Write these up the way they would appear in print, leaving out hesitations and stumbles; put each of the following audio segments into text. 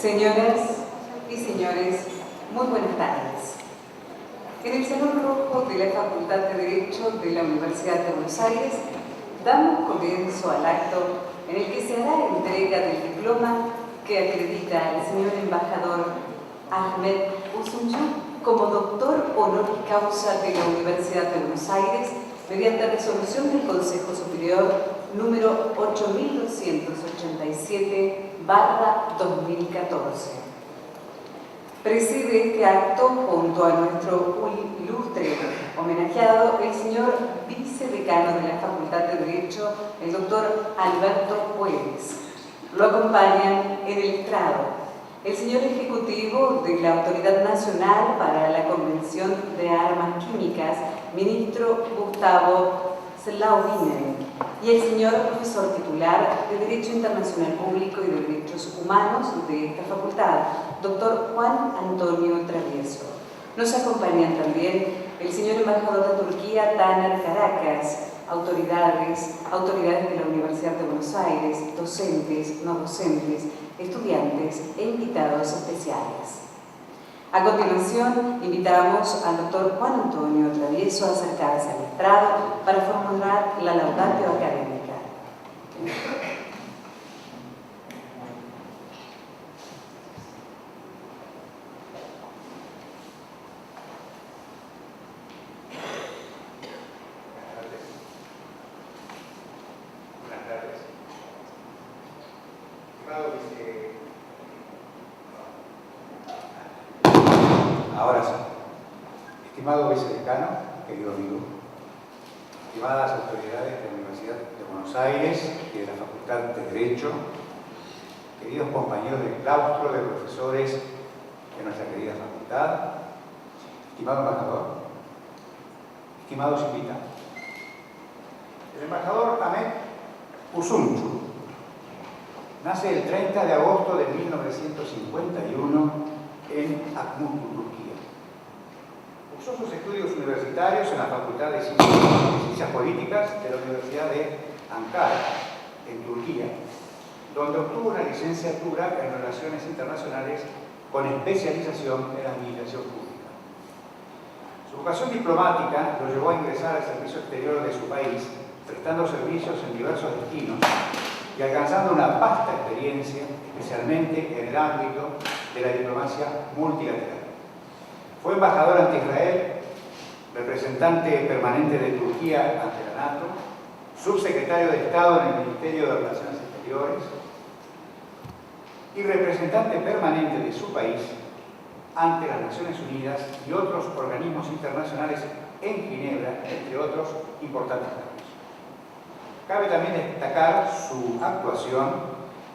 Señoras y señores, muy buenas tardes. En el Salón Rojo de la Facultad de Derecho de la Universidad de Buenos Aires damos comienzo al acto en el que se hará entrega del diploma que acredita al señor Embajador Ahmet Üzümcü como Doctor Honoris Causa de la Universidad de Buenos Aires mediante resolución del Consejo Superior número 8287/2014. Preside este acto junto a nuestro ilustre homenajeado, el señor vicedecano de la Facultad de Derecho, el doctor Alberto Jueves. Lo acompañan en el estrado el señor ejecutivo de la Autoridad Nacional para la Convención de Armas Químicas, ministro Gustavo Slaubinen, y el señor profesor titular de Derecho Internacional Público y de Derechos Humanos de esta facultad, doctor Juan Antonio Travieso. Nos acompañan también el señor embajador de Turquía, Taner Caracas, autoridades de la Universidad de Buenos Aires, docentes, no docentes, estudiantes e invitados especiales. A continuación, invitamos al doctor Juan Antonio Travieso a acercarse al estrado para formular la laudatio académica. Ahora sí. Estimado vicedecano, querido amigo, estimadas autoridades de la Universidad de Buenos Aires y de la Facultad de Derecho, queridos compañeros del claustro de profesores de nuestra querida facultad, estimado embajador, estimados invitados. El embajador Ahmet Üzümcü nace el 30 de agosto de 1951 en Akmut, Turquía. Cursó sus estudios universitarios en la Facultad de Ciencias Políticas de la Universidad de Ankara, en Turquía, donde obtuvo una licenciatura en Relaciones Internacionales con especialización en Administración Pública. Su vocación diplomática lo llevó a ingresar al servicio exterior de su país, prestando servicios en diversos destinos y alcanzando una vasta experiencia, especialmente en el ámbito de la diplomacia multilateral. Fue embajador ante Israel, representante permanente de Turquía ante la NATO, subsecretario de Estado en el Ministerio de Relaciones Exteriores y representante permanente de su país ante las Naciones Unidas y otros organismos internacionales en Ginebra, entre otros importantes cargos. Cabe también destacar su actuación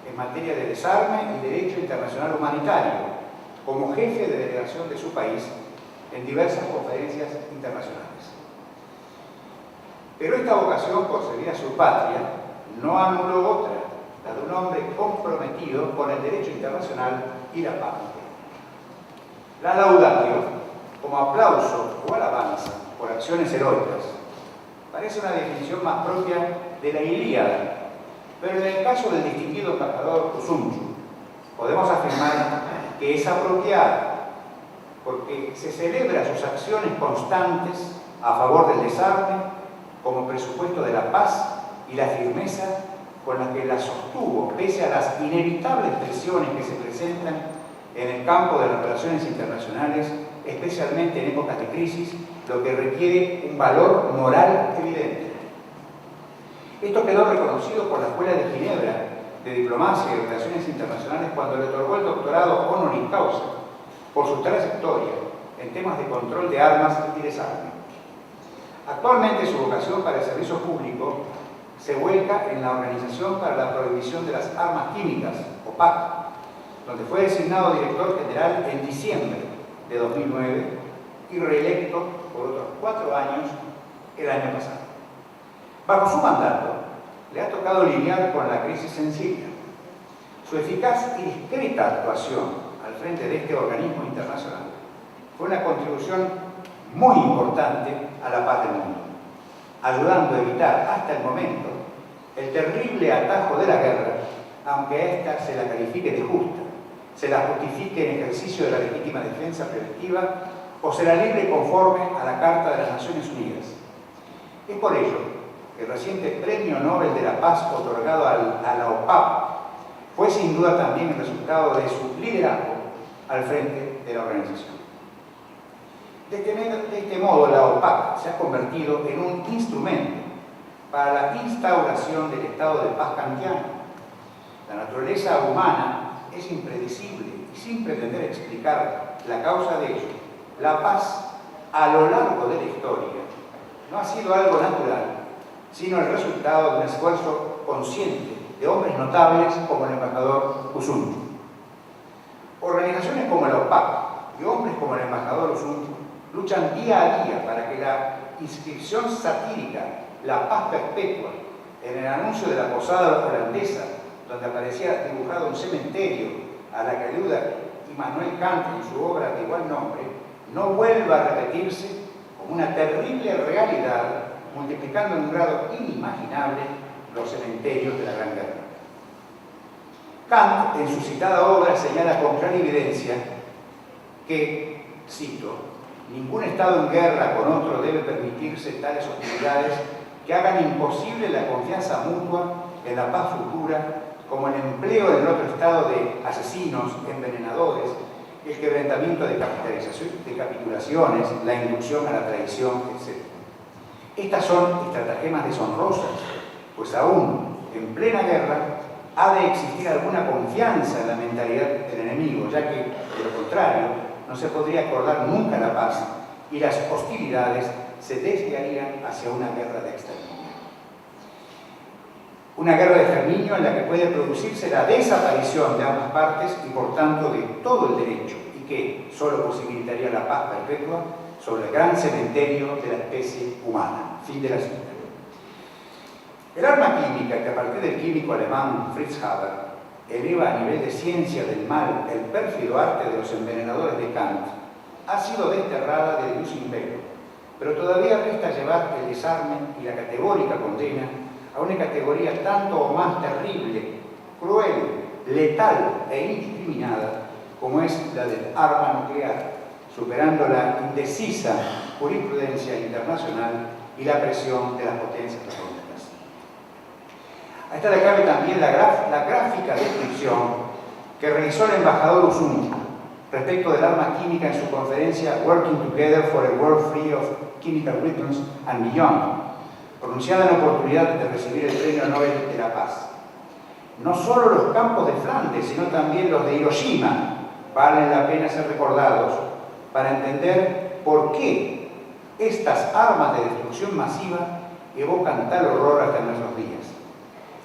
en materia de desarme y derecho internacional humanitario, como jefe de delegación de su país en diversas conferencias internacionales. Pero esta vocación por servir a su patria no anuló otra, la de un hombre comprometido con el derecho internacional y la paz. La laudatio, como aplauso o alabanza por acciones heroicas, parece una definición más propia de la Ilíada, pero en el caso del distinguido embajador Üzümcü, podemos afirmar que es apropiada, porque se celebra sus acciones constantes a favor del desarme como presupuesto de la paz y la firmeza con la que la sostuvo, pese a las inevitables presiones que se presentan en el campo de las relaciones internacionales, especialmente en épocas de crisis, lo que requiere un valor moral evidente. Esto quedó reconocido por la Escuela de Ginebra de Diplomacia y Relaciones Internacionales cuando le otorgó el doctorado Honoris Causa por su trayectoria en temas de control de armas y desarme. Actualmente su vocación para el servicio público se vuelca en la Organización para la Prohibición de las Armas Químicas, OPAQ, donde fue designado director general en diciembre de 2009 y reelecto por otros 4 años el año pasado. Bajo su mandato, le ha tocado lidiar con la crisis en Siria. Su eficaz y discreta actuación al frente de este organismo internacional fue una contribución muy importante a la paz del mundo, ayudando a evitar hasta el momento el terrible atajo de la guerra, aunque a esta se la califique de justa, se la justifique en ejercicio de la legítima defensa preventiva o será libre conforme a la Carta de las Naciones Unidas. Es por ello que el reciente Premio Nobel de la Paz otorgado a la OPAQ fue sin duda también el resultado de su liderazgo al frente de la organización. De este modo, la OPAQ se ha convertido en un instrumento para la instauración del estado de paz kantiano. La naturaleza humana es impredecible y sin pretender explicar la causa de ello, la paz a lo largo de la historia no ha sido algo natural, sino el resultado de un esfuerzo consciente de hombres notables como el embajador Üzümcü. Organizaciones como la OPAQ y hombres como el embajador Üzümcü luchan día a día para que la inscripción satírica La Paz Perpetua en el anuncio de la posada holandesa, donde aparecía dibujado un cementerio a la que ayuda Immanuel Kant en su obra de igual nombre, no vuelva a repetirse como una terrible realidad, multiplicando en un grado inimaginable los cementerios de la Gran Guerra. Kant, en su citada obra, señala con clarividencia que, cito, ningún Estado en guerra con otro debe permitirse tales hostilidades que hagan imposible la confianza mutua en la paz futura, como el empleo en el otro Estado de asesinos, envenenadores, el quebrantamiento de capitulaciones, la inducción a la traición, etc. Estas son estratagemas deshonrosas, pues aún en plena guerra ha de existir alguna confianza en la mentalidad del enemigo, ya que, de lo contrario, no se podría acordar nunca la paz y las hostilidades se desviarían hacia una guerra de exterminio. Una guerra de exterminio en la que puede producirse la desaparición de ambas partes y, por tanto, de todo el derecho, y que solo posibilitaría la paz perpetua sobre el gran cementerio de la especie humana. Fin de la cita. El arma química que a partir del químico alemán Fritz Haber eleva a nivel de ciencia del mal el pérfido arte de los envenenadores de Kant ha sido desterrada del distinguido, pero todavía resta llevar el desarme y la categórica condena a una categoría tanto o más terrible, cruel, letal e indiscriminada como es la del arma nuclear, superando la indecisa jurisprudencia internacional y la presión de las potencias atómicas. A esta le cabe también la gráfica descripción que realizó el embajador Üzümcü respecto del arma química en su conferencia Working Together for a World Free of Chemical Weapons and Beyond, pronunciada en la oportunidad de recibir el Premio Nobel de la Paz. No solo los campos de Flandes, sino también los de Hiroshima valen la pena ser recordados para entender por qué estas armas de destrucción masiva evocan tal horror hasta nuestros días.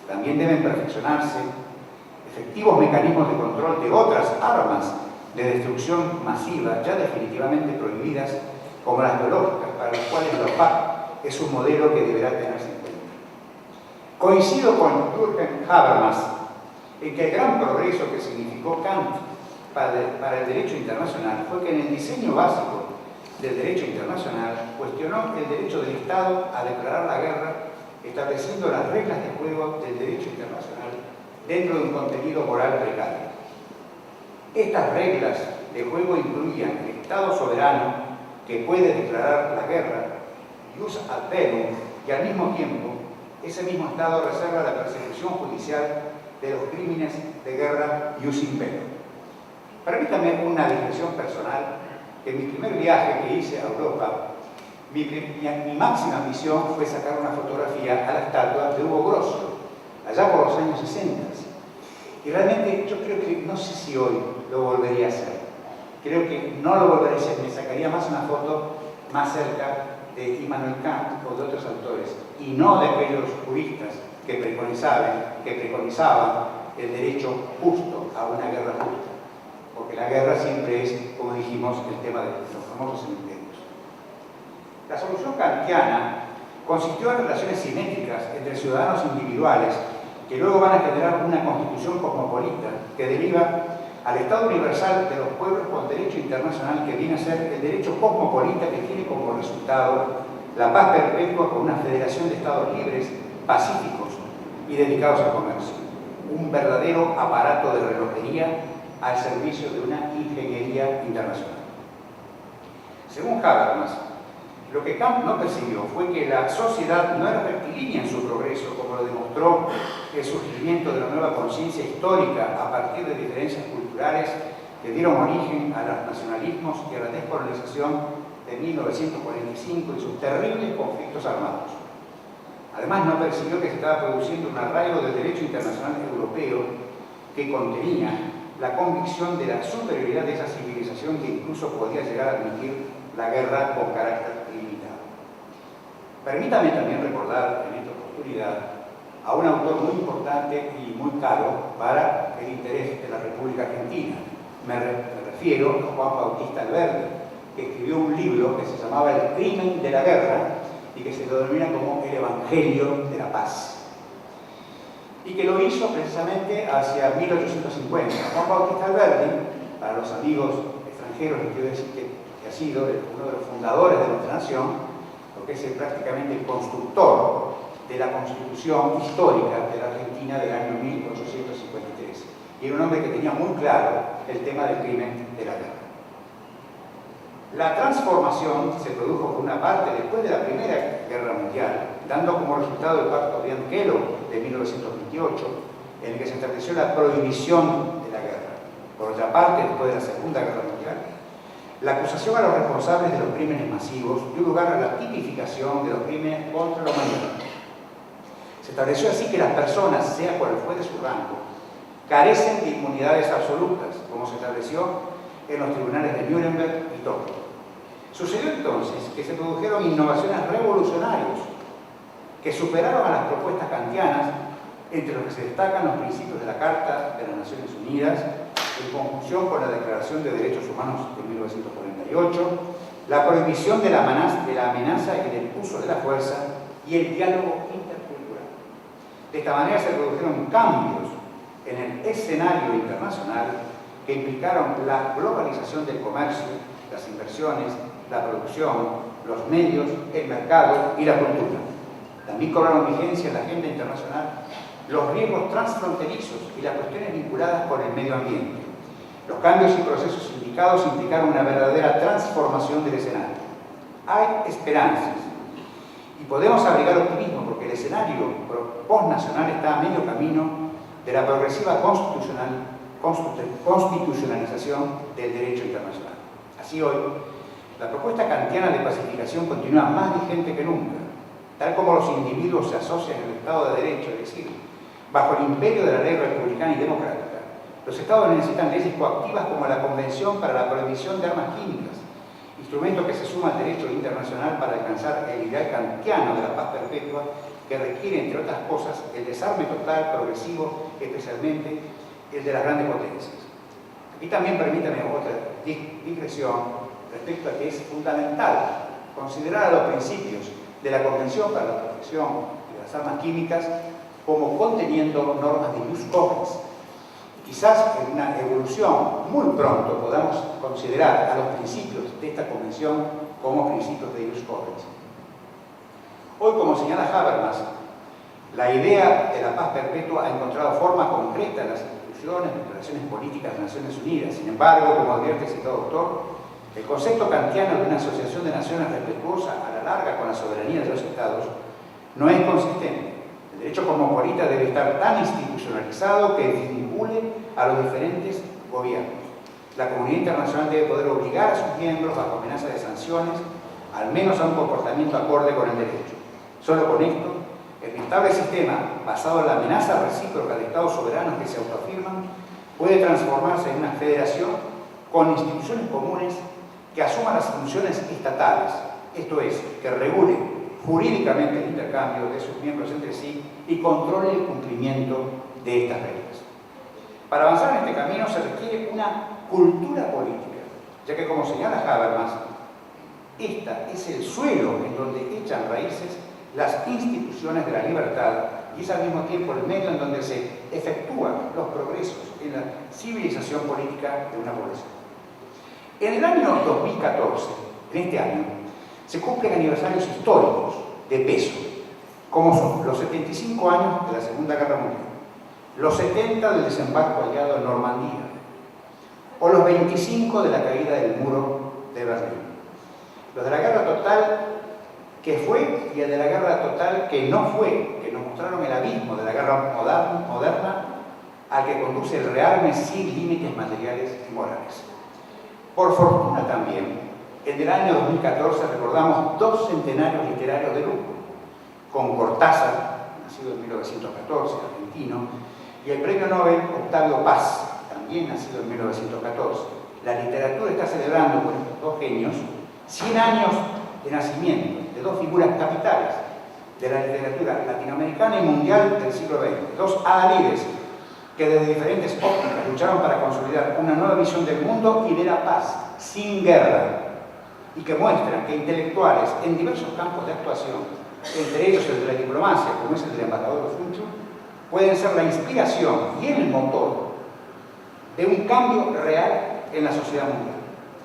También deben perfeccionarse efectivos mecanismos de control de otras armas de destrucción masiva ya definitivamente prohibidas, como las biológicas, para las cuales la OPAQ es un modelo que deberá tenerse en cuenta. Coincido con Jürgen Habermas en que el gran progreso que significó Kant para el derecho internacional fue que en el diseño básico del derecho internacional cuestionó el derecho del Estado a declarar la guerra, estableciendo las reglas de juego del derecho internacional dentro de un contenido moral precario. Estas reglas de juego incluían el Estado soberano que puede declarar la guerra, ius ad bellum, y al mismo tiempo ese mismo Estado reserva la persecución judicial de los crímenes de guerra ius in bello. Permítame una digresión personal, que en mi primer viaje que hice a Europa, mi máxima ambición fue sacar una fotografía a la estatua de Hugo Grosso, allá por los años 60. Y realmente yo creo que, no sé si hoy lo volvería a hacer. Creo que no lo volvería a hacer, me sacaría más una foto más cerca de Immanuel Kant o de otros autores, y no de aquellos juristas que preconizaban el derecho justo a una guerra justa. Porque la guerra siempre es, como dijimos, el tema de los famosos cementerios. La solución kantiana consistió en relaciones simétricas entre ciudadanos individuales que luego van a generar una constitución cosmopolita que deriva al Estado universal de los pueblos con derecho internacional, que viene a ser el derecho cosmopolita que tiene como resultado la paz perpetua con una federación de Estados libres, pacíficos y dedicados al comercio. Un verdadero aparato de relojería al servicio de una ingeniería internacional. Según Habermas, lo que Kant no percibió fue que la sociedad no era rectilínea en su progreso, como lo demostró el surgimiento de la nueva conciencia histórica a partir de diferencias culturales que dieron origen a los nacionalismos y a la descolonización de 1945 y sus terribles conflictos armados. Además, no percibió que se estaba produciendo un arraigo del derecho internacional europeo que contenía la convicción de la superioridad de esa civilización que incluso podía llegar a admitir la guerra con carácter ilimitado. Permítame también recordar en esta oportunidad a un autor muy importante y muy caro para el interés de la República Argentina. Me refiero a Juan Bautista Alberdi, que escribió un libro que se llamaba El crimen de la guerra y que se lo denomina como el Evangelio de la paz. Y que lo hizo precisamente hacia 1850. Juan Bautista Alberdi, para los amigos extranjeros, les quiero decir que ha sido uno de los fundadores de nuestra nación, porque es prácticamente el constructor de la Constitución histórica de la Argentina del año 1853. Y era un hombre que tenía muy claro el tema del crimen de la guerra. La transformación se produjo por una parte después de la Primera Guerra Mundial, dando como resultado el Pacto de Kellogg de 1928, en el que se estableció la prohibición de la guerra. Por otra parte, después de la Segunda Guerra Mundial, la acusación a los responsables de los crímenes masivos dio lugar a la tipificación de los crímenes contra la humanidad. Se estableció así que las personas, sea cual fuere su rango, carecen de inmunidades absolutas, como se estableció en los tribunales de Nuremberg y Tokio. Sucedió entonces que se produjeron innovaciones revolucionarias que superaron a las propuestas kantianas, entre los que se destacan los principios de la Carta de las Naciones Unidas, en conjunción con la Declaración de Derechos Humanos de 1948, la prohibición de la amenaza y del uso de la fuerza y el diálogo intercultural. De esta manera se produjeron cambios en el escenario internacional que implicaron la globalización del comercio, las inversiones, la producción, los medios, el mercado y la cultura. También cobraron vigencia en la agenda internacional los riesgos transfronterizos y las cuestiones vinculadas con el medio ambiente. Los cambios y procesos indicados implicaron una verdadera transformación del escenario. Hay esperanzas y podemos abrigar optimismo porque el escenario postnacional está a medio camino de la progresiva constitucionalización del derecho internacional. Así hoy, la propuesta kantiana de pacificación continúa más vigente que nunca, tal como los individuos se asocian en el Estado de Derecho, es decir, bajo el imperio de la ley republicana y democrática. Los Estados necesitan leyes coactivas como la Convención para la Prohibición de Armas Químicas, instrumento que se suma al derecho internacional para alcanzar el ideal kantiano de la paz perpetua, que requiere, entre otras cosas, el desarme total, progresivo, especialmente el de las grandes potencias. Aquí también permítame otra digresión respecto a que es fundamental considerar a los principios de la Convención para la Protección de las Armas Químicas como conteniendo normas de ius cogens. Quizás en una evolución muy pronto podamos considerar a los principios de esta Convención como principios de ius cogens. Hoy, como señala Habermas, la idea de la paz perpetua ha encontrado forma concreta en las instituciones de relaciones políticas de Naciones Unidas. Sin embargo, como advierte el citado autor, el concepto kantiano de una asociación de naciones respetuosa a la larga con la soberanía de los Estados no es consistente. El derecho cosmopolita debe estar tan institucionalizado que desvincule a los diferentes gobiernos. La comunidad internacional debe poder obligar a sus miembros, bajo amenaza de sanciones, al menos a un comportamiento acorde con el derecho. Solo con esto, el inestable sistema, basado en la amenaza recíproca de Estados soberanos que se autoafirman, puede transformarse en una federación con instituciones comunes que asuman las funciones estatales, esto es, que regule jurídicamente el intercambio de sus miembros entre sí y controle el cumplimiento de estas reglas. Para avanzar en este camino se requiere una cultura política, ya que, como señala Habermas, esta es el suelo en donde echan raíces las instituciones de la libertad y es al mismo tiempo el medio en donde se efectúan los progresos en la civilización política de una población. En el año 2014, en este año, se cumplen aniversarios históricos de peso, como son los 75 años de la Segunda Guerra Mundial, los 70 del desembarco aliado en Normandía, o los 25 de la caída del muro de Berlín. Los de la guerra total que fue y el de la guerra total que no fue, que nos mostraron el abismo de la guerra moderna al que conduce el rearme sin límites materiales y morales. Por fortuna también, en el año 2014 recordamos 2 centenarios literarios de lujo, con Cortázar, nacido en 1914, argentino, y el premio Nobel Octavio Paz, también nacido en 1914. La literatura está celebrando con estos 2 genios 100 años de nacimiento de 2 figuras capitales de la literatura latinoamericana y mundial del siglo XX, 2 adalides que desde diferentes ópticas lucharon para consolidar una nueva visión del mundo y de la paz, sin guerra, y que muestran que intelectuales en diversos campos de actuación, entre ellos el de la diplomacia, como es el del embajador Üzümcü, pueden ser la inspiración y el motor de un cambio real en la sociedad mundial.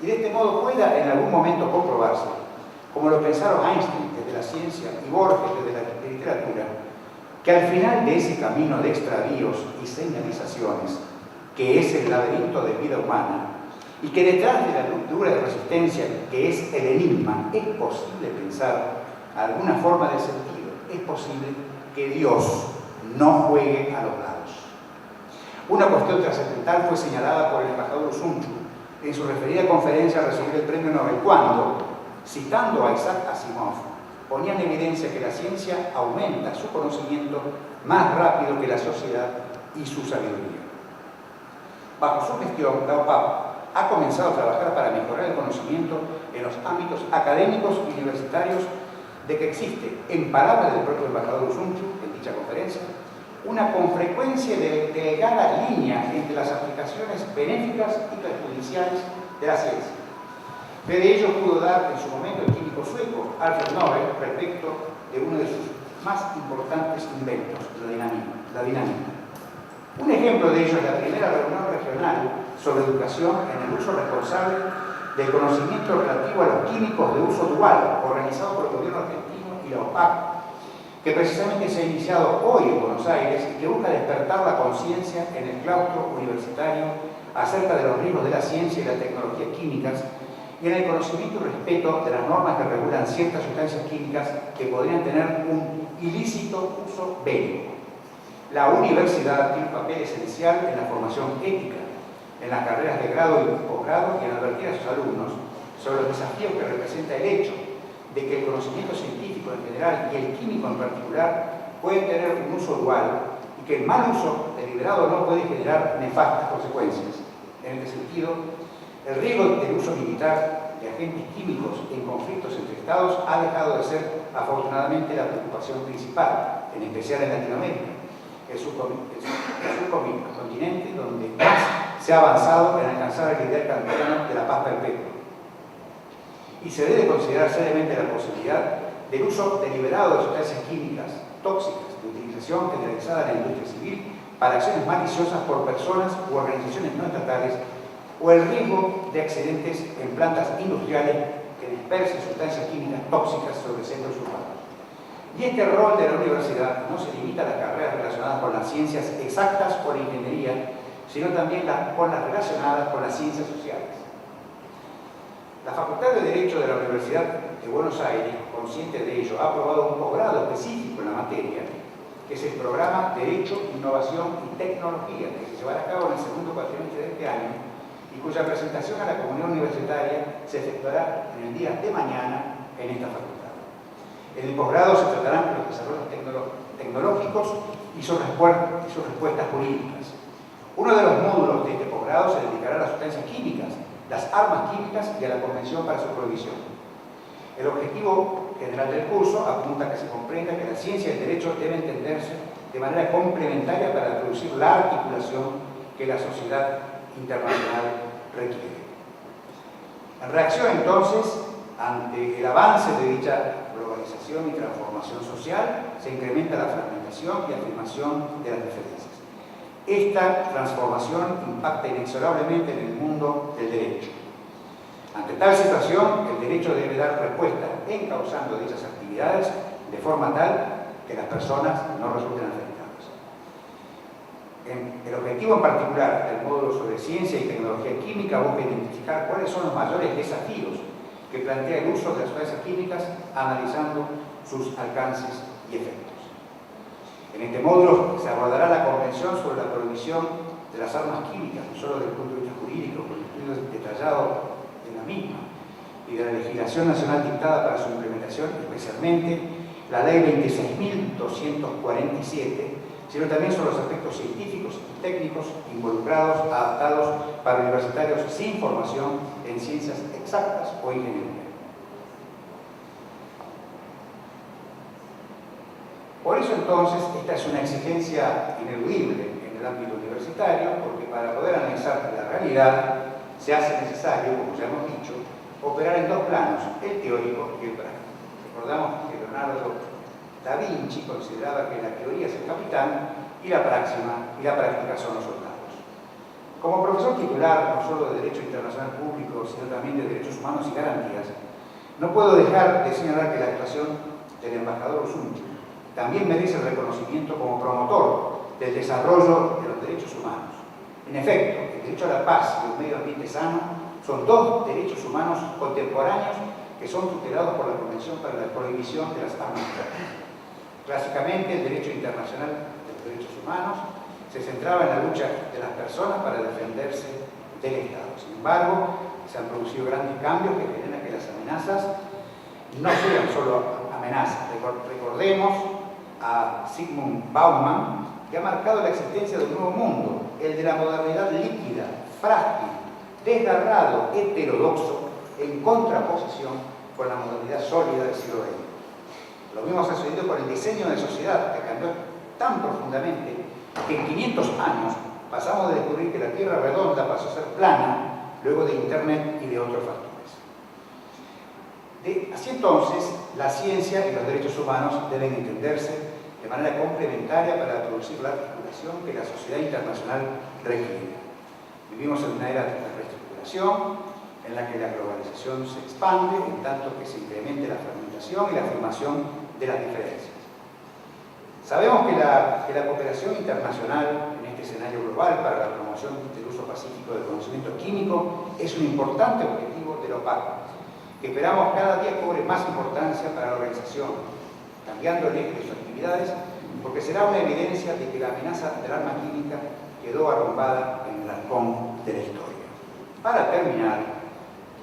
Y de este modo pueda en algún momento comprobarse, como lo pensaron Einstein desde la ciencia y Borges desde la literatura, que al final de ese camino de extravíos y señalizaciones, que es el laberinto de vida humana, y que detrás de la ruptura de resistencia, que es el enigma, es posible pensar alguna forma de sentido, es posible que Dios no juegue a los lados. Una cuestión trascendental fue señalada por el embajador Üzümcü en su referida conferencia al recibir el premio Nobel, cuando, citando a Isaac Asimov, ponía en evidencia que la ciencia aumenta su conocimiento más rápido que la sociedad y su sabiduría. Bajo su gestión, la OPAQ ha comenzado a trabajar para mejorar el conocimiento en los ámbitos académicos y universitarios de que existe, en palabras del propio embajador Üzümcü en dicha conferencia, una con frecuencia delgada línea entre las aplicaciones benéficas y perjudiciales de la ciencia. Fe de ello pudo dar en su momento el químico sueco Alfred Nobel respecto de uno de sus más importantes inventos, la dinámica. Un ejemplo de ello es la primera reunión regional sobre educación en el uso responsable del conocimiento relativo a los químicos de uso dual, organizado por el gobierno argentino y la OPAQ, que precisamente se ha iniciado hoy en Buenos Aires y que busca despertar la conciencia en el claustro universitario acerca de los riesgos de la ciencia y la tecnología químicas y en el conocimiento y respeto de las normas que regulan ciertas sustancias químicas que podrían tener un ilícito uso bélico. La universidad tiene un papel esencial en la formación ética, en las carreras de grado y posgrado y en advertir a sus alumnos sobre los desafíos que representa el hecho de que el conocimiento científico en general y el químico en particular pueden tener un uso dual y que el mal uso deliberado no puede generar nefastas consecuencias. En este sentido, el riesgo del uso militar de agentes químicos en conflictos entre Estados ha dejado de ser, afortunadamente, la preocupación principal, en especial en Latinoamérica, el subcontinente donde más se ha avanzado en alcanzar el ideal kantiano de la paz perpetua. Y se debe considerar seriamente la posibilidad del uso deliberado de sustancias químicas tóxicas de utilización generalizada en la industria civil para acciones maliciosas por personas u organizaciones no estatales, o el riesgo de accidentes en plantas industriales que dispersen sustancias químicas tóxicas sobre centros urbanos. Y este rol de la universidad no se limita a las carreras relacionadas con las ciencias exactas o la ingeniería, sino también con las relacionadas con las ciencias sociales. La Facultad de Derecho de la Universidad de Buenos Aires, consciente de ello, ha aprobado un posgrado específico en la materia, que es el programa Derecho, Innovación y Tecnología, que se llevará a cabo en el segundo cuatrimestre de este año y cuya presentación a la comunidad universitaria se efectuará en el día de mañana en esta facultad. En el posgrado se tratarán los desarrollos tecnológicos y sus respuestas jurídicas. Uno de los módulos de este posgrado se dedicará a las sustancias químicas, las armas químicas y a la Convención para su prohibición. El objetivo general del curso apunta a que se comprenda que la ciencia y el derecho deben entenderse de manera complementaria para producir la articulación que la sociedad internacional requiere. En reacción, entonces, ante el avance de dicha globalización y transformación social, se incrementa la fragmentación y afirmación de las diferencias. Esta transformación impacta inexorablemente en el mundo del derecho. Ante tal situación, el derecho debe dar respuesta encauzando dichas actividades de forma tal que las personas no resulten afectadas. El objetivo en particular del módulo sobre ciencia y tecnología química busca identificar cuáles son los mayores desafíos que plantea el uso de las sustancias químicas, analizando sus alcances y efectos. En este módulo se abordará la Convención sobre la Prohibición de las Armas Químicas, no solo desde el punto de vista jurídico, con el estudio detallado de la misma, y de la legislación nacional dictada para su implementación, especialmente la Ley 26.247, sino también sobre los aspectos científicos y técnicos involucrados, adaptados para universitarios sin formación en ciencias exactas o ingeniería. Por eso entonces esta es una exigencia ineludible en el ámbito universitario, porque para poder analizar la realidad se hace necesario, como ya hemos dicho, operar en dos planos, el teórico y el práctico. Recordamos que Leonardo da Vinci consideraba que la teoría es el capitán y la práctica son los soldados. Como profesor titular, no solo de Derecho Internacional Público, sino también de Derechos Humanos y Garantías, no puedo dejar de señalar que la actuación del embajador Üzümcü también merece el reconocimiento como promotor del desarrollo de los derechos humanos. En efecto, el derecho a la paz y un medio ambiente sano son dos derechos humanos contemporáneos que son tutelados por la Convención para la Prohibición de las Armas Químicas. Clásicamente, el derecho internacional de los derechos humanos se centraba en la lucha de las personas para defenderse del Estado. Sin embargo, se han producido grandes cambios que generan que las amenazas no sean solo amenazas. Recordemos a Zygmunt Bauman, que ha marcado la existencia de un nuevo mundo, el de la modernidad líquida, frágil, desgarrado, heterodoxo, en contraposición con la modernidad sólida del siglo XX. Lo mismo ha sucedido con el diseño de sociedad, que cambió tan profundamente que en 500 años pasamos de descubrir que la Tierra redonda pasó a ser plana, luego de Internet y de otros factores. Así entonces, la ciencia y los derechos humanos deben entenderse de manera complementaria para producir la articulación que la sociedad internacional requiere. Vivimos en una era de reestructuración, en la que la globalización se expande, en tanto que se incremente la fragmentación y la afirmación de las diferencias. Sabemos que la cooperación internacional en este escenario global para la promoción del uso pacífico del conocimiento químico es un importante objetivo del OPAQ, que esperamos cada día cobre más importancia para la organización, cambiando el eje de sus actividades, porque será una evidencia de que la amenaza del arma química quedó arrumbada en el arcón de la historia. Para terminar,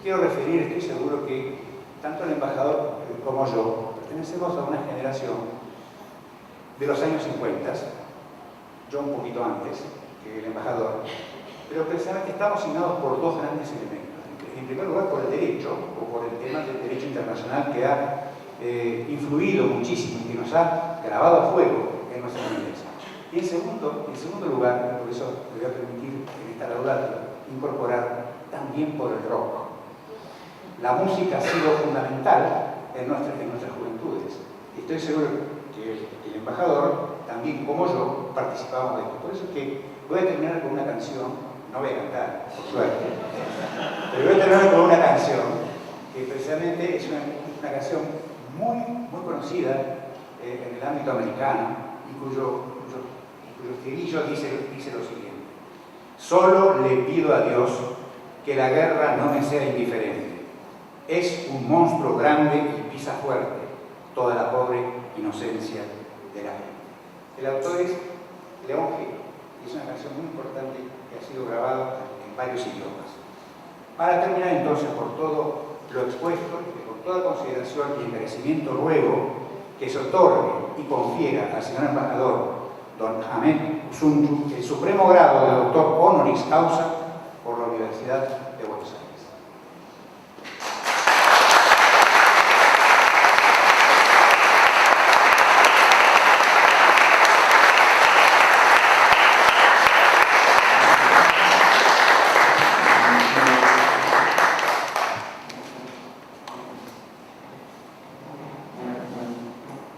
quiero referir, estoy seguro que tanto el embajador como yo pertenecemos a una generación de los años 50, yo un poquito antes que el embajador, pero precisamente estamos asignados por dos grandes elementos. En primer lugar, por el derecho, o por el tema del derecho internacional que ha influido muchísimo y que nos ha grabado a fuego en nuestra vidas. Y en segundo lugar, por eso me voy a permitir en esta laudatoria incorporar también por el rock. La música ha sido fundamental en nuestras juventudes. Estoy seguro que el embajador, también como yo, participamos de esto. Por eso es que voy a terminar con una canción, no voy a cantar, por suerte, pero voy a terminar con una canción que precisamente es una canción muy conocida en el ámbito americano y cuyo estribillo dice lo siguiente: solo le pido a Dios que la guerra no me sea indiferente. Es un monstruo grande y pisa fuerte toda la pobre inocencia de la gente. El autor es León Gil, y es una canción muy importante que ha sido grabada en varios idiomas. Para terminar entonces, por todo lo expuesto, y por toda consideración y encarecimiento, ruego que se otorgue y confiera al señor embajador don Ahmet Üzümcü el supremo grado de Doctor Honoris Causa por la Universidad de Buenos Aires.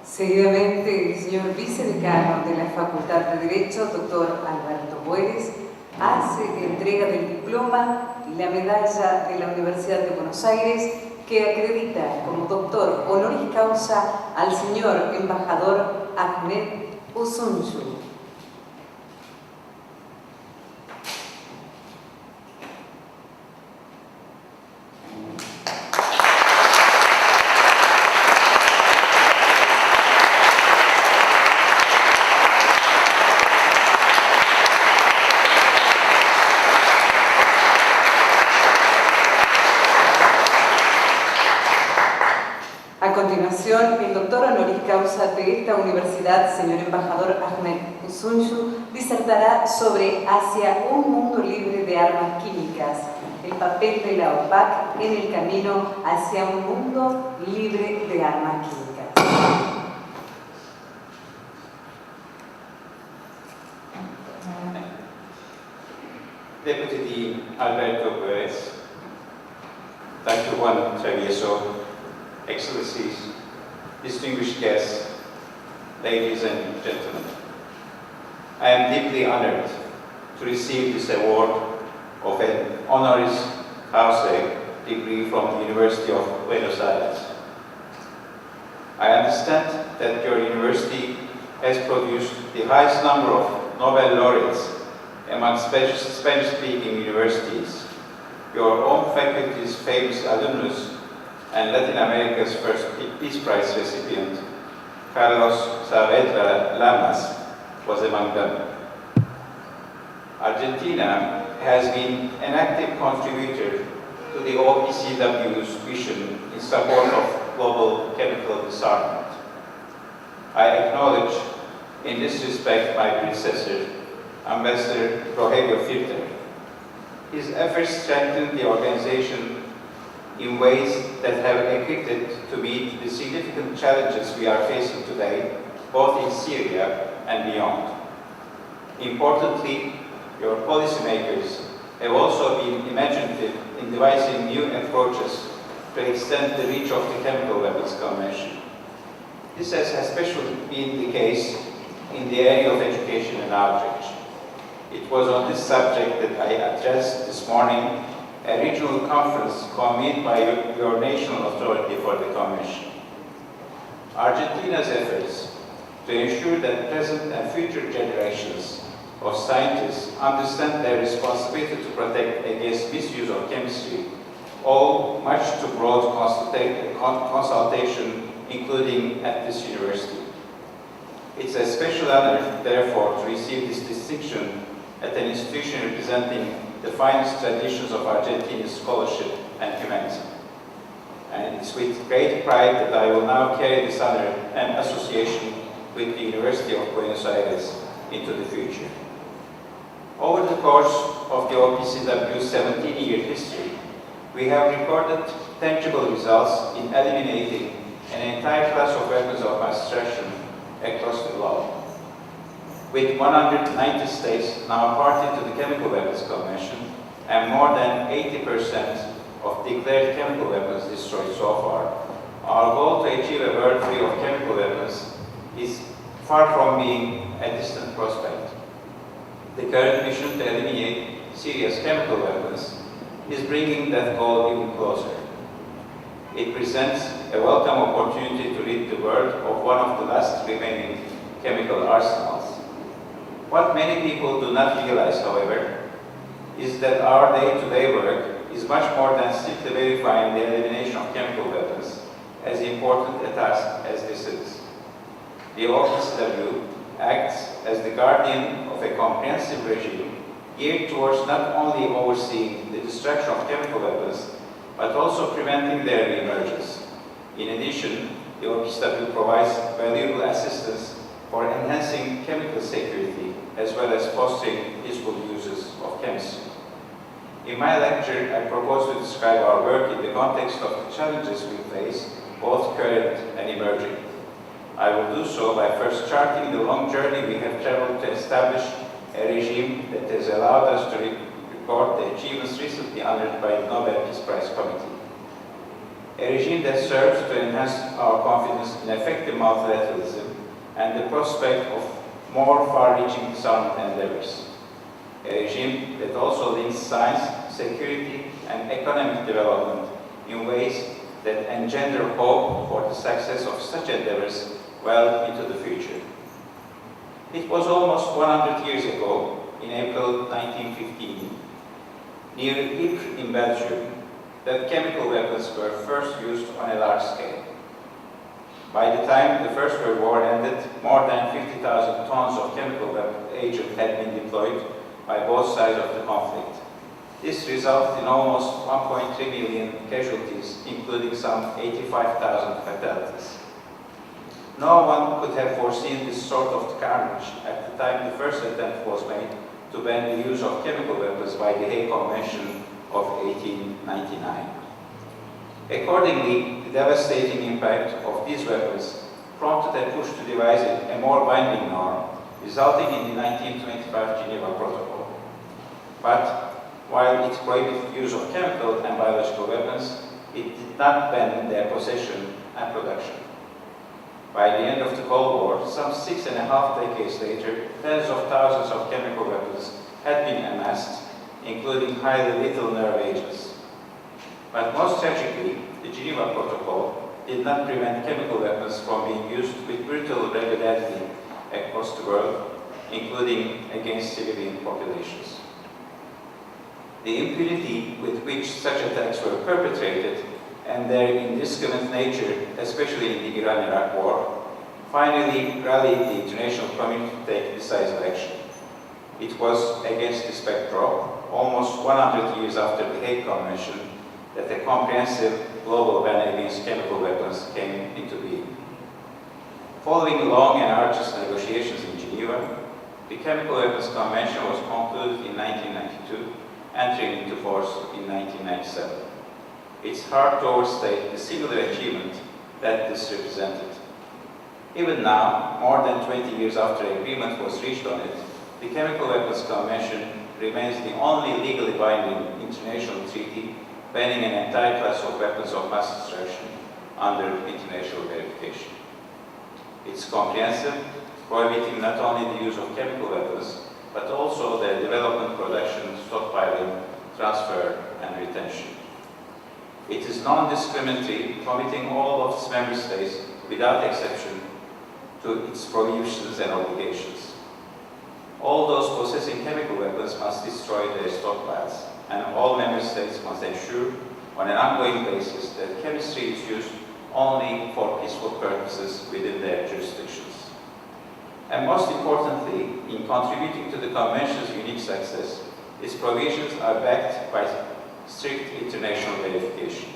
Seguidamente, el señor vicedecano de la Facultad de Derecho, doctor Alberto Bueres, hace entrega del diploma y la medalla de la Universidad de Buenos Aires que acredita como doctor honoris causa al señor embajador Ahmet Üzümcü. continuación, el Doctor Honoris Causa de esta universidad, señor Embajador Ahmet Üzümcü, disertará sobre Hacia un mundo libre de armas químicas, el papel de la OPAQ en el camino hacia un mundo libre de armas químicas. Deputy Dean Alberto Perez, Dr. Juan Travieso, Excellencies, distinguished guests, ladies and gentlemen. I am deeply honored to receive this award of an Honoris Causa degree from the University of Buenos Aires. I understand that your university has produced the highest number of Nobel laureates among Spanish-speaking universities. Your own faculty's famous alumnus and Latin America's first Peace Prize recipient, Carlos Saavedra Lamas, was among them. Argentina has been an active contributor to the OPCW's mission in support of global chemical disarmament. I acknowledge in this respect my predecessor, Ambassador Prohibición. His efforts strengthen the organization in ways that have equipped it to meet the significant challenges we are facing today, both in Syria and beyond. Importantly, your policymakers have also been imaginative in devising new approaches to extend the reach of the Chemical Weapons Convention. This has especially been the case in the area of education and outreach. It was on this subject that I addressed this morning a regional conference convened by your national authority for the Convention. Argentina's efforts to ensure that present and future generations of scientists understand their responsibility to protect against misuse of chemistry owe much to broad consultation, including at this university. It's a special honor, therefore, to receive this distinction at an institution representing the finest traditions of Argentine scholarship and humanity. And it's with great pride that I will now carry this honor and association with the University of Buenos Aires into the future. Over the course of the OPCW's 17-year history, we have recorded tangible results in eliminating an entire class of weapons of mass destruction across the globe. With 190 states now party to the Chemical Weapons Convention and more than 80% of declared chemical weapons destroyed so far, our goal to achieve a world free of chemical weapons is far from being a distant prospect. The current mission to eliminate serious chemical weapons is bringing that goal even closer. It presents a welcome opportunity to rid the world of one of the last remaining chemical arsenals. What many people do not realize, however, is that our day-to-day work is much more than simply verifying the elimination of chemical weapons, as important a task as this is. The OPCW acts as the guardian of a comprehensive regime geared towards not only overseeing the destruction of chemical weapons, but also preventing their reemergence. In addition, the OPCW provides valuable assistance for enhancing chemical security, as well as fostering peaceful uses of chemistry. In my lecture, I propose to describe our work in the context of the challenges we face, both current and emerging. I will do so by first charting the long journey we have traveled to establish a regime that has allowed us to record the achievements recently honored by the Nobel Peace Prize Committee. A regime that serves to enhance our confidence in effective multilateralism and the prospect of more far-reaching disarmament endeavors. A regime that also links science, security, and economic development in ways that engender hope for the success of such endeavors well into the future. It was almost 100 years ago, in April 1915, near Ypres in Belgium, that chemical weapons were first used on a large scale. By the time the First World War ended, more than 50,000 tons of chemical agent had been deployed by both sides of the conflict. This resulted in almost 1.3 million casualties, including some 85,000 fatalities. No one could have foreseen this sort of carnage at the time the first attempt was made to ban the use of chemical weapons by the Hague Convention of 1899. Accordingly, the devastating impact of these weapons prompted a push to devise a more binding norm, resulting in the 1925 Geneva Protocol. But while it prohibited the use of chemical and biological weapons, it did not ban their possession and production. By the end of the Cold War, some 6.5 decades later, tens of thousands of chemical weapons had been amassed, including highly lethal nerve agents. But most tragically, the Geneva Protocol did not prevent chemical weapons from being used with brutal regularity across the world, including against civilian populations. The impunity with which such attacks were perpetrated and their indiscriminate nature, especially in the Iran-Iraq War, finally rallied the international community to take decisive action. It was against this backdrop, almost 100 years after the Hague Convention, that a comprehensive global ban against chemical weapons came into being. Following long and arduous negotiations in Geneva, the Chemical Weapons Convention was concluded in 1992, entering into force in 1997. It's hard to overstate the singular achievement that this represented. Even now, more than 20 years after agreement was reached on it, the Chemical Weapons Convention remains the only legally binding international treaty banning an entire class of weapons of mass destruction under international verification. It's comprehensive, prohibiting not only the use of chemical weapons, but also their development, production, stockpiling, transfer, and retention. It is non-discriminatory, committing all of its member states, without exception, to its prohibitions and obligations. All those possessing chemical weapons must destroy their stockpiles, and all member states must ensure, on an ongoing basis, that chemistry is used only for peaceful purposes within their jurisdictions. And most importantly, in contributing to the Convention's unique success, its provisions are backed by strict international verification.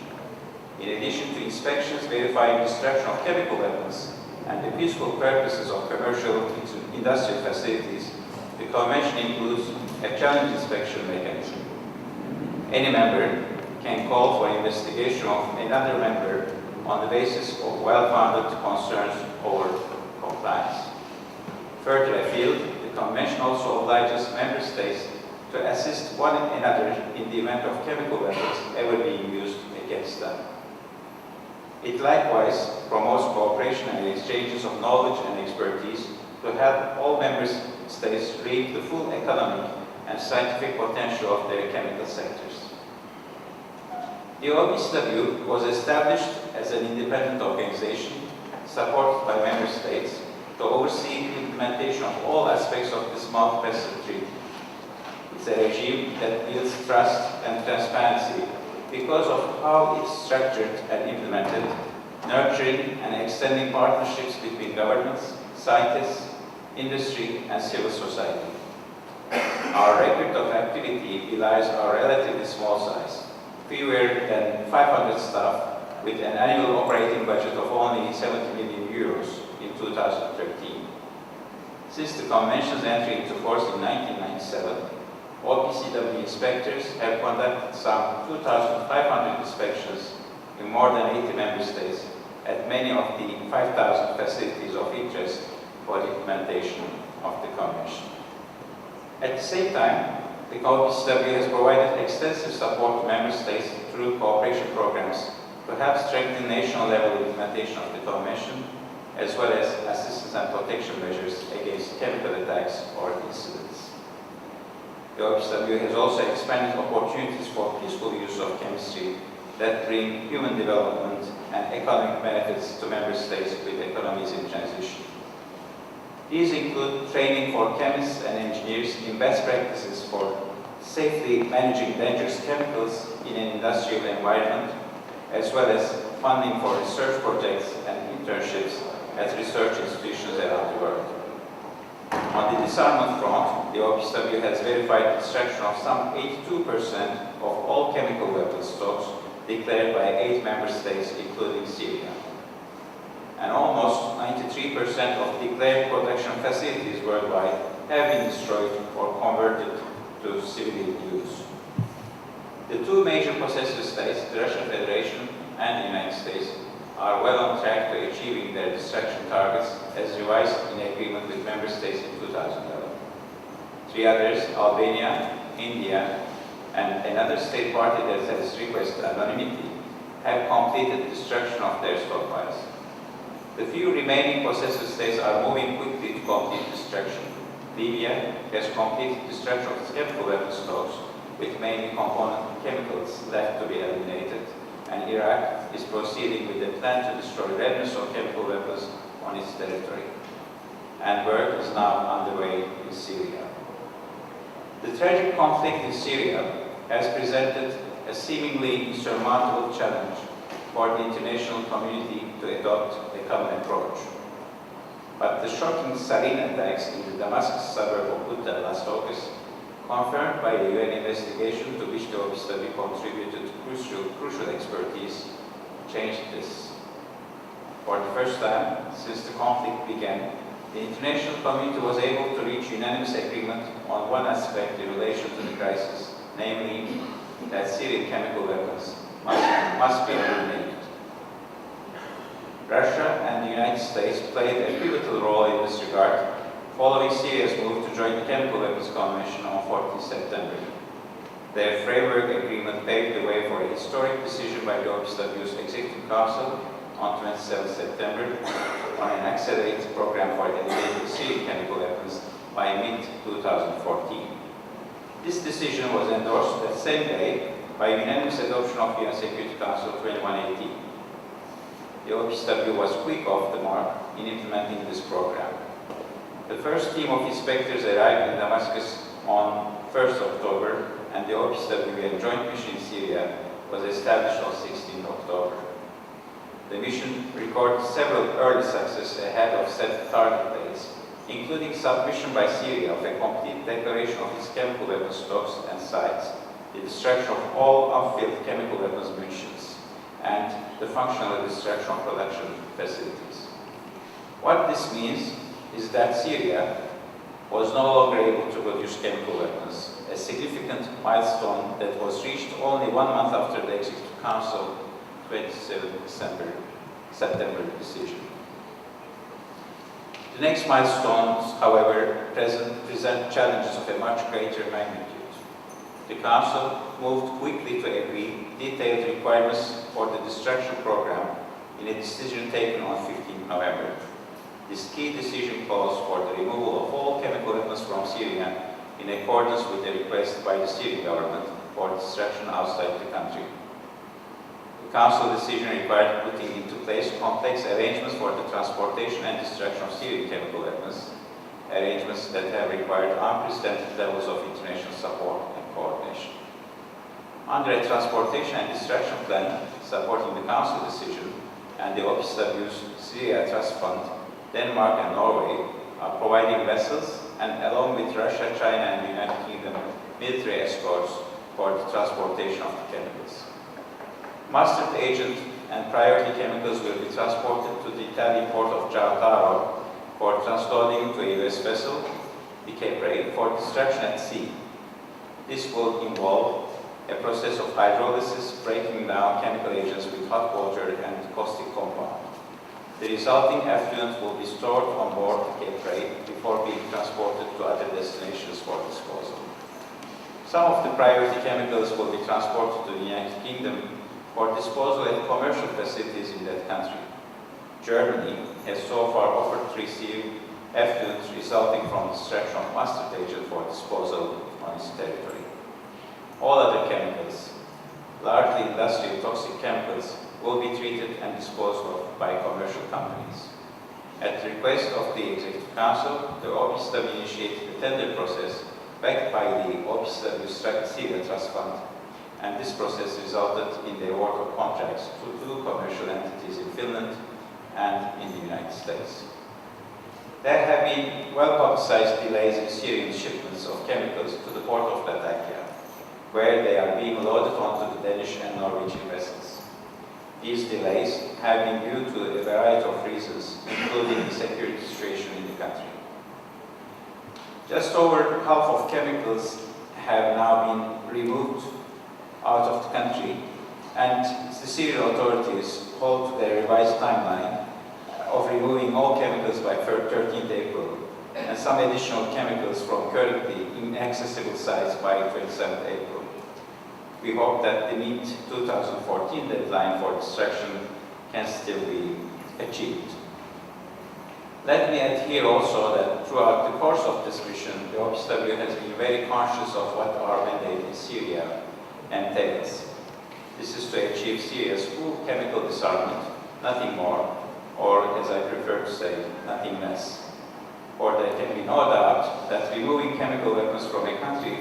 In addition to inspections verifying destruction of chemical weapons and the peaceful purposes of commercial industrial facilities, the Convention includes a challenge inspection mechanism. Any member can call for investigation of another member on the basis of well-founded concerns over compliance. Further afield, the Convention also obliges member states to assist one another in the event of chemical weapons ever being used against them. It likewise promotes cooperation and exchanges of knowledge and expertise to help all member states reap the full economic and scientific potential of their chemical sectors. The OPCW was established as an independent organization supported by member states to oversee the implementation of all aspects of this multifaceted treaty. It's a regime that builds trust and transparency because of how it's structured and implemented, nurturing and extending partnerships between governments, scientists, industry, and civil society. Our record of activity belies our relatively small size, fewer than 500 staff, with an annual operating budget of only 70 million euros in 2013. Since the Convention's entry into force in 1997, OPCW inspectors have conducted some 2,500 inspections in more than 80 member states at many of the 5,000 facilities of interest for the implementation of the Convention. At the same time, the OPCW has provided extensive support to member states through cooperation programs to help strengthen national-level implementation of the Convention, as well as assistance and protection measures against chemical attacks or incidents. The OPCW has also expanded opportunities for peaceful use of chemistry that bring human development and economic benefits to member states with economies in transition. These include training for chemists and engineers in best practices for safely managing dangerous chemicals in an industrial environment, as well as funding for research projects and internships at research institutions around the world. On the disarmament front, the OPCW has verified destruction of some 82% of all chemical weapons stocks declared by 8 member states, including Syria. And almost 93% 93% of declared production facilities worldwide have been destroyed or converted to civilian use. The two major possessive states, the Russian Federation and the United States, are well on track to achieving their destruction targets as revised in agreement with member states in 2011. Three others, Albania, India, and another state party that has requested anonymity, have completed destruction of their stockpiles. The few remaining possessive states are moving quickly to complete destruction. Libya has completed destruction of its chemical weapons stocks, with mainly component chemicals left to be eliminated, and Iraq is proceeding with a plan to destroy remnants of chemical weapons on its territory. And work is now underway in Syria. The tragic conflict in Syria has presented a seemingly insurmountable challenge for the international community to adopt a common approach. But the shocking sarin attacks in the Damascus suburb of Ghouta last August, confirmed by a UN investigation to which the OPAQ contributed crucial expertise, changed this. For the first time since the conflict began, the international community was able to reach unanimous agreement on one aspect in relation to the crisis, namely that Syrian chemical weapons must be eliminated. Russia and the United States played a pivotal role in this regard, following Syria's move to join the Chemical Weapons Convention on 14 September. Their framework agreement paved the way for a historic decision by the OPAQ's Executive Council on 27 September on an accelerated program for eliminating Syrian chemical weapons by mid-2014. This decision was endorsed that same day by unanimous adoption of UN Security Council 2118. The OPAQ was quick off the mark in implementing this program. The first team of inspectors arrived in Damascus on 1st October, and the OPAQ joint mission in Syria was established on 16 October. The mission recorded several early successes ahead of set target dates, including submission by Syria of a complete declaration of its chemical weapons stocks and sites, the destruction of all unfilled chemical weapons munitions, and the functional destruction of production facilities. What this means is that Syria was no longer able to produce chemical weapons, a significant milestone that was reached only 1 month after the Executive Council 27 September decision. The next milestones, however, present challenges of a much greater magnitude. The Council moved quickly to agree detailed requirements for the destruction program in a decision taken on 15 November. This key decision calls for the removal of all chemical weapons from Syria in accordance with the request by the Syrian government for destruction outside the country. The Council decision required putting into place complex arrangements for the transportation and destruction of Syrian chemical weapons, arrangements that have required unprecedented levels of international support and coordination. Under a transportation and destruction plan supporting the Council decision and the OPAQ's Syria Trust Fund, Denmark and Norway are providing vessels and, along with Russia, China and the United Kingdom, military escorts for the transportation of the chemicals. Mustard agent and priority chemicals will be transported to the Italian port of Giautaro for transloading to a US vessel, the Cape Ray, for destruction at sea. This will involve a process of hydrolysis, breaking down chemical agents with hot water and caustic compound. The resulting effluent will be stored on board the Cape Ray before being transported to other destinations for disposal. Some of the priority chemicals will be transported to the United Kingdom for disposal at commercial facilities in that country. Germany has so far offered to receive effluent resulting from destruction of mustard agent for disposal on its territory. All other chemicals, largely industrial toxic chemicals, will be treated and disposed of by commercial companies. At the request of the Executive Council, the OPAQ initiated a tender process backed by the OPAQ Syria Trust Fund, and this process resulted in the award of contracts to 2 commercial entities in Finland and in the United States. There have been well-publicized delays in Syrian shipments of chemicals to the port of Latakia, where they are being loaded onto the Danish and Norwegian vessels. These delays have been due to a variety of reasons, including the security situation in the country. Just over half of chemicals have now been removed out of the country, and the Syrian authorities hold to their revised timeline of removing all chemicals by 13th April, and some additional chemicals from currently inaccessible sites by 27th April. We hope that the mid-2014 deadline for destruction can still be achieved. Let me add here also that throughout the course of this mission, the OPSW has been very conscious of what our mandate in Syria entails. This is to achieve Syria's full chemical disarmament, nothing more, or as I prefer to say, nothing less. For there can be no doubt that removing chemical weapons from a country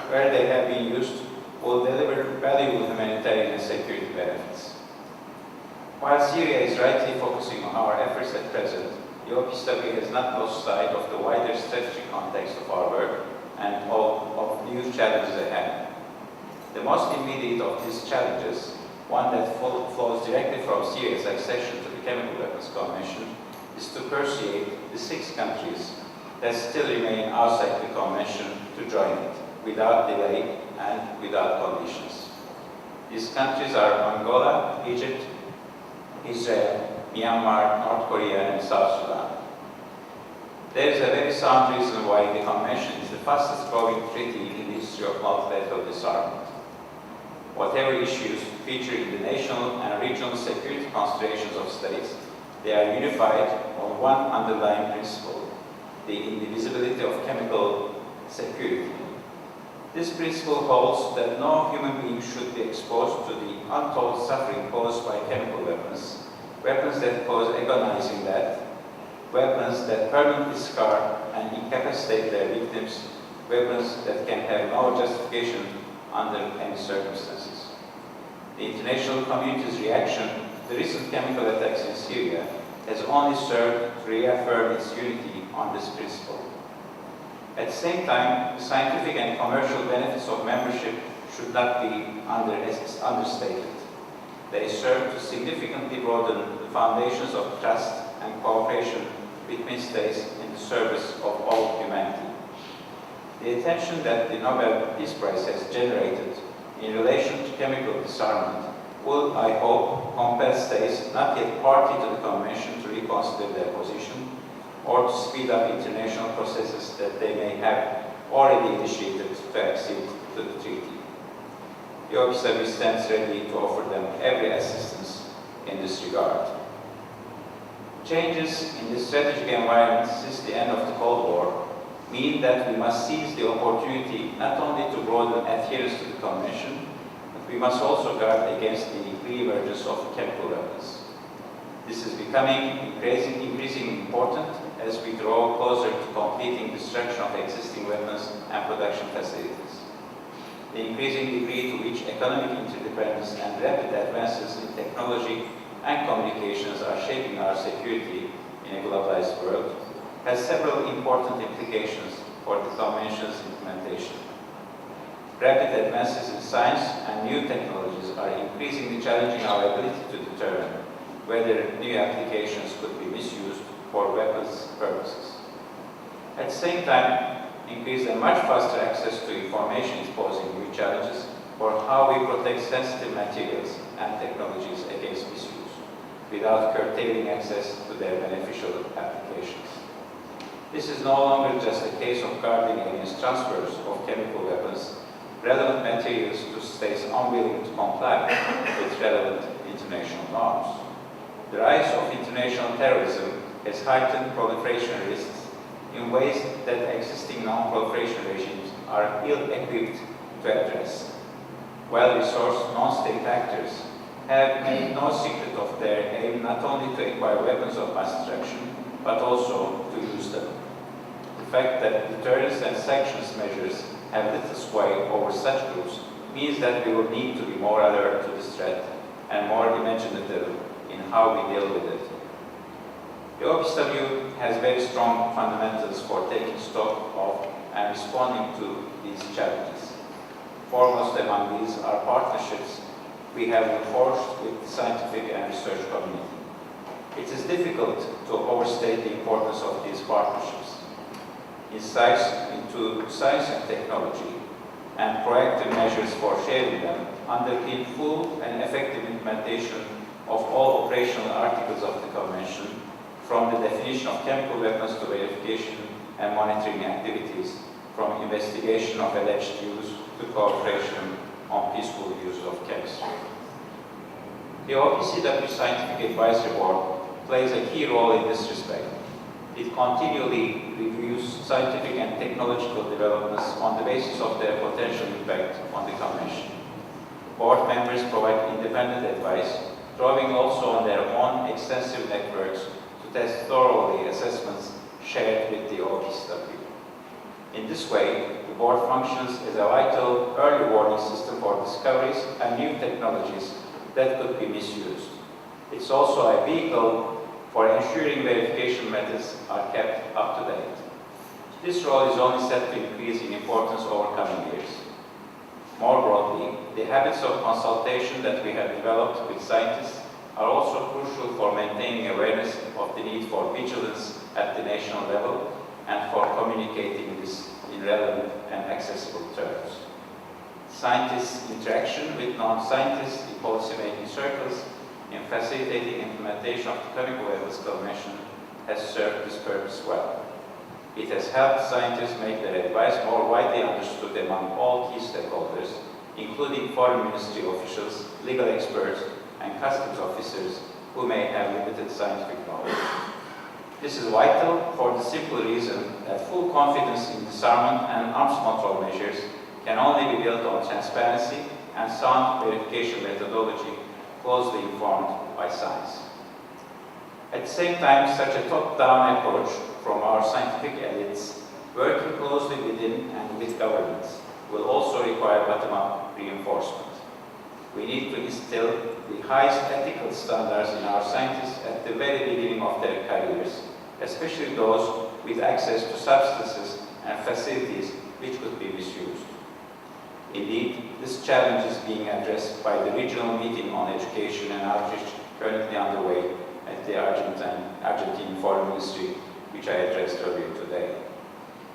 where they have been used will deliver valuable humanitarian and security benefits. While Syria is rightly focusing on our efforts at present, the OPSW has not lost sight of the wider strategic context of our work and of new challenges ahead. The most immediate of these challenges, one that flows directly from Syria's accession to the Chemical Weapons Convention, is to persuade the 6 countries that still remain outside the Convention to join it, without delay and without conditions. These countries are Angola, Egypt, Israel, Myanmar, North Korea, and South Sudan. There is a very sound reason why the Convention is the fastest growing treaty in the history of multilateral disarmament. Whatever issues feature in the national and regional security considerations of states, they are unified on one underlying principle, the indivisibility of chemical security. This principle holds that no human being should be exposed to the untold suffering caused by chemical weapons, weapons that cause agonizing death, weapons that permanently scar and incapacitate their victims, weapons that can have no justification under any circumstances. The international community's reaction to the recent chemical attacks in Syria has only served to reaffirm its unity on this principle. At the same time, the scientific and commercial benefits of membership should not be understated. They serve to significantly broaden the foundations of trust and cooperation between states in the service of all humanity. The attention that the Nobel Peace Prize has generated in relation to chemical disarmament will, I hope, compel states not yet party to the Convention to reconsider their position or to speed up international processes that they may have already initiated to accede to the treaty. The OPSW stands ready to offer them every assistance in this regard. Changes in the strategic environment since the end of the Cold War mean that we must seize the opportunity not only to broaden adherence to the Convention, but we must also guard against the re-emergence of chemical weapons. This is becoming increasingly important as we draw closer to completing destruction of existing weapons and production facilities. The increasing degree to which economic interdependence and rapid advances in technology and communications are shaping our security in a globalized world has several important implications for the Convention's implementation. Rapid advances in science and new technologies are increasingly challenging our ability to determine whether new applications could be misused for weapons purposes. At the same time, increased and much faster access to information is posing new challenges for how we protect sensitive materials and technologies against misuse, without curtailing access to their beneficial applications. This is no longer just a case of guarding against transfers of chemical weapons, relevant materials to states unwilling to comply with relevant international norms. The rise of international terrorism has heightened proliferation risks in ways that existing non-proliferation regimes are ill-equipped to address. Well-resourced non-state actors have made no secret of their aim not only to acquire weapons of mass destruction, but also to use them. The fact that deterrence and sanctions measures have little sway over such groups means that we will need to be more alert to this threat and more imaginative in how we deal with it. The OPSW has very strong fundamentals for taking stock of and responding to these challenges. Foremost among these are partnerships we have forged with the scientific and research community. It is difficult to overstate the importance of these partnerships. Insights into science and technology and proactive measures for sharing them underpin full and effective implementation of all operational articles of the Convention, from the definition of chemical weapons to verification and monitoring activities, from investigation of alleged use to cooperation on peaceful use of chemistry. The OPCW Scientific Advisory Board plays a key role in this respect. It continually reviews scientific and technological developments on the basis of their potential impact on the Convention. Board members provide independent advice, drawing also on their own extensive networks to test thoroughly assessments shared with the OPCW. In this way, the board functions as a vital early warning system for discoveries and new technologies that could be misused. It's also a vehicle for ensuring verification methods are kept up to date. This role is only set to increase in importance over coming years. More broadly, the habits of consultation that we have developed with scientists are also crucial for maintaining awareness of the need for vigilance at the national level and for communicating this in relevant and accessible terms. Scientists' interaction with non-scientists in policy-making circles in facilitating implementation of the Chemical Weapons Convention has served this purpose well. It has helped scientists make their advice more widely understood among all key stakeholders, including foreign ministry officials, legal experts, and customs officers who may have limited scientific knowledge. This is vital for the simple reason that full confidence in disarmament and arms control measures can only be built on transparency and sound verification methodology closely informed by science. At the same time, such a top-down approach from our scientific elites, working closely within and with governments, will also require bottom-up reinforcement. We need to instill the highest ethical standards in our scientists at the very beginning of their careers, especially those with access to substances and facilities which could be misused. Indeed, this challenge is being addressed by the regional meeting on education and outreach currently underway at the Argentine Foreign Ministry, which I addressed earlier today.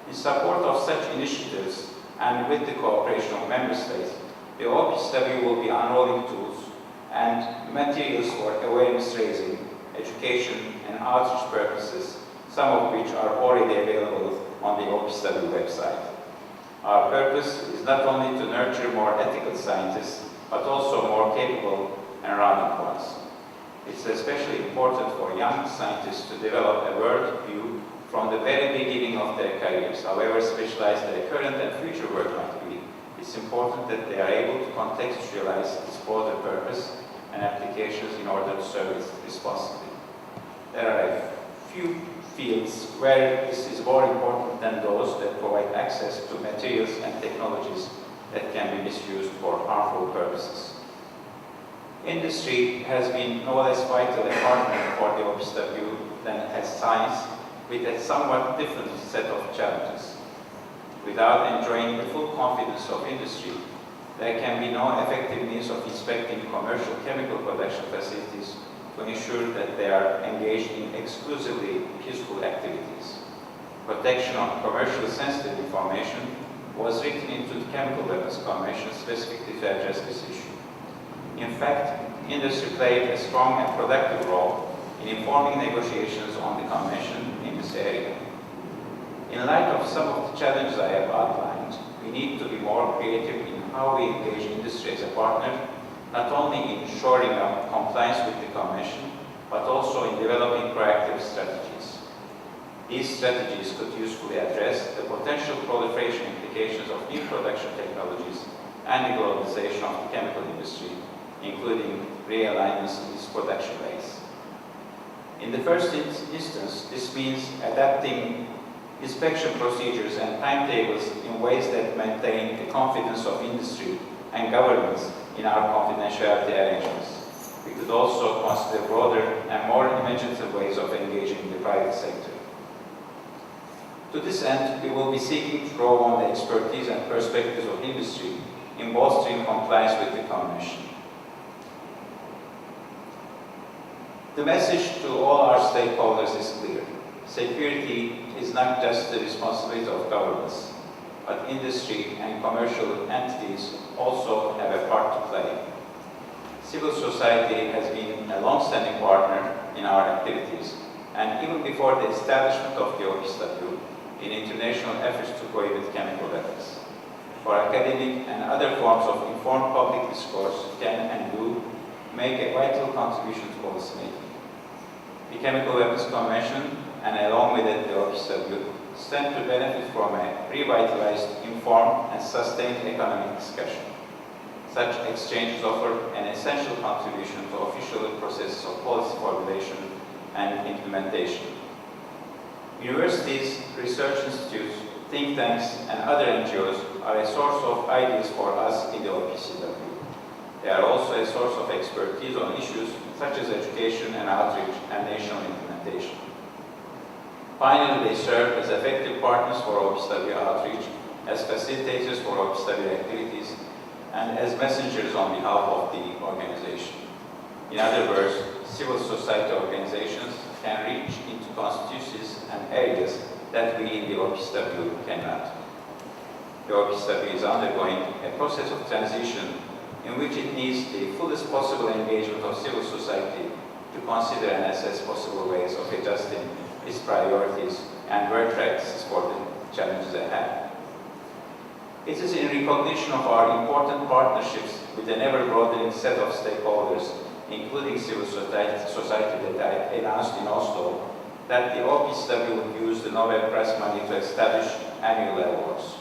In support of such initiatives and with the cooperation of member states, the OPCW will be unrolling tools and materials for awareness raising, education and outreach purposes, some of which are already available on the OPCW website. Our purpose is not only to nurture more ethical scientists, but also more capable and rounded ones. It's especially important for young scientists to develop a world view from the very beginning of their careers, however specialized their current and future work might be. It's important that they are able to contextualize its broader purpose and applications in order to serve it responsibly. There are a few fields where this is more important than those that provide access to materials and technologies that can be misused for harmful purposes. Industry has been no less vital a partner for the OPCW than has science, with a somewhat different set of challenges. Without enjoying the full confidence of industry, there can be no effective means of inspecting commercial chemical production facilities to ensure that they are engaged in exclusively peaceful activities. Protection of commercially sensitive information was written into the Chemical Weapons Convention specifically to address this issue. In fact, industry played a strong and productive role in informing negotiations on the Convention in this area. In light of some of the challenges I have outlined, we need to be more creative in how we engage industry as a partner, not only in shoring up compliance with the Convention, but also in developing proactive strategies. These strategies could usefully address the potential proliferation implications of new production technologies and the globalization of the chemical industry, including realignments in its production base. In the first instance, this means adapting inspection procedures and timetables in ways that maintain the confidence of industry and governments in our confidentiality arrangements. We could also consider broader and more imaginative ways of engaging the private sector. To this end, we will be seeking to draw on the expertise and perspectives of industry in bolstering compliance with the Convention. The message to all our stakeholders is clear. Security is not just the responsibility of governments, but industry and commercial entities also have a part to play. Civil society has been a long-standing partner in our activities, and even before the establishment of the OPAQ, in international efforts to prohibit chemical weapons. For academic and other forms of informed public discourse can and do make a vital contribution to policymaking. The Chemical Weapons Convention, and along with it the OPAQ, stand to benefit from a revitalized, informed and sustained economic discussion. Such exchanges offer an essential contribution to official processes of policy formulation and implementation. Universities, research institutes, think tanks, and other NGOs are a source of ideas for us in the OPAQ. They are also a source of expertise on issues such as education and outreach and national implementation. Finally, they serve as effective partners for OPAQ outreach, as facilitators for OPAQ activities, and as messengers on behalf of the organization. In other words, civil society organizations can reach into constituencies and areas that we in the OPAQ cannot. The OPAQ is undergoing a process of transition in which it needs the fullest possible engagement of civil society to consider and assess possible ways of adjusting its priorities and work practices for the challenges ahead. It is in recognition of our important partnerships with an ever-broadening set of stakeholders, including civil society that I announced in Oslo, that the OPAQ will use the Nobel Prize money to establish annual awards.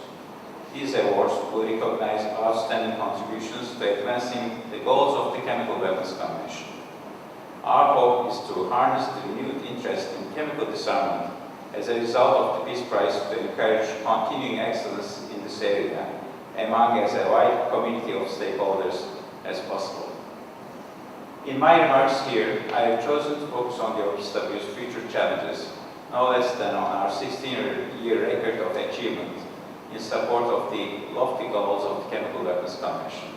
These awards will recognize outstanding contributions to advancing the goals of the Chemical Weapons Convention. Our hope is to harness the renewed interest in chemical disarmament as a result of the Peace Prize to encourage continuing excellence in this area among as a wide community of stakeholders as possible. In my remarks here, I have chosen to focus on the OPAQ's future challenges, no less than on our 16-year record of achievement in support of the lofty goals of the Chemical Weapons Convention.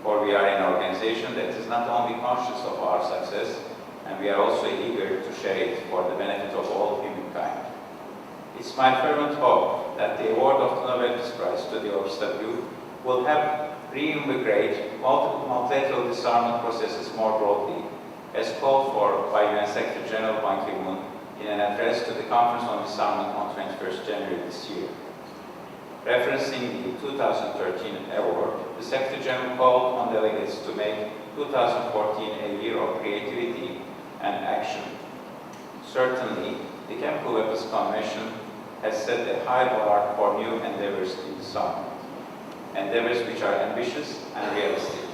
For we are an organization that is not only conscious of our success, and we are also eager to share it for the benefit of all humankind. It's my fervent hope that the award of the Nobel Peace Prize to the OPAQ will help reinvigorate multilateral disarmament processes more broadly, as called for by UN Secretary General Ban Ki-moon in an address to the Conference on Disarmament on 21st January this year. Referencing the 2013 award, the Secretary General called on delegates to make 2014 a year of creativity and action. Certainly, the Chemical Weapons Convention has set a high bar for new endeavors in disarmament. Endeavors which are ambitious and realistic.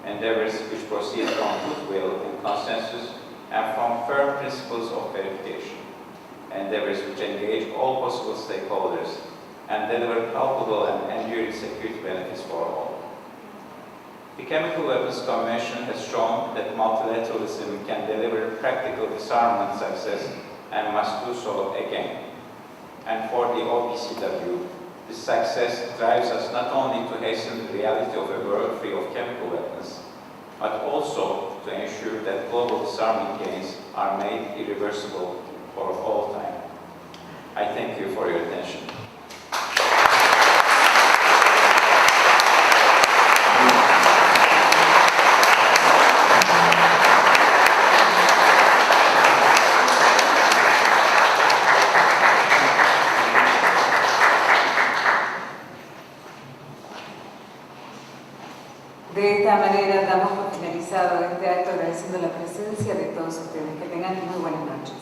Endeavors which proceed from goodwill and consensus and from firm principles of verification. Endeavors which engage all possible stakeholders and deliver palpable and enduring security benefits for all. The Chemical Weapons Convention has shown that multilateralism can deliver practical disarmament success and must do so again. And for the OPAQ, this success drives us not only to hasten the reality of a world free of chemical weapons, but also to ensure that global disarmament gains are made irreversible for all time. I thank you for your attention. De esta manera damos por finalizado este acto agradeciendo la presencia de todos ustedes. Que tengan muy buenas noches.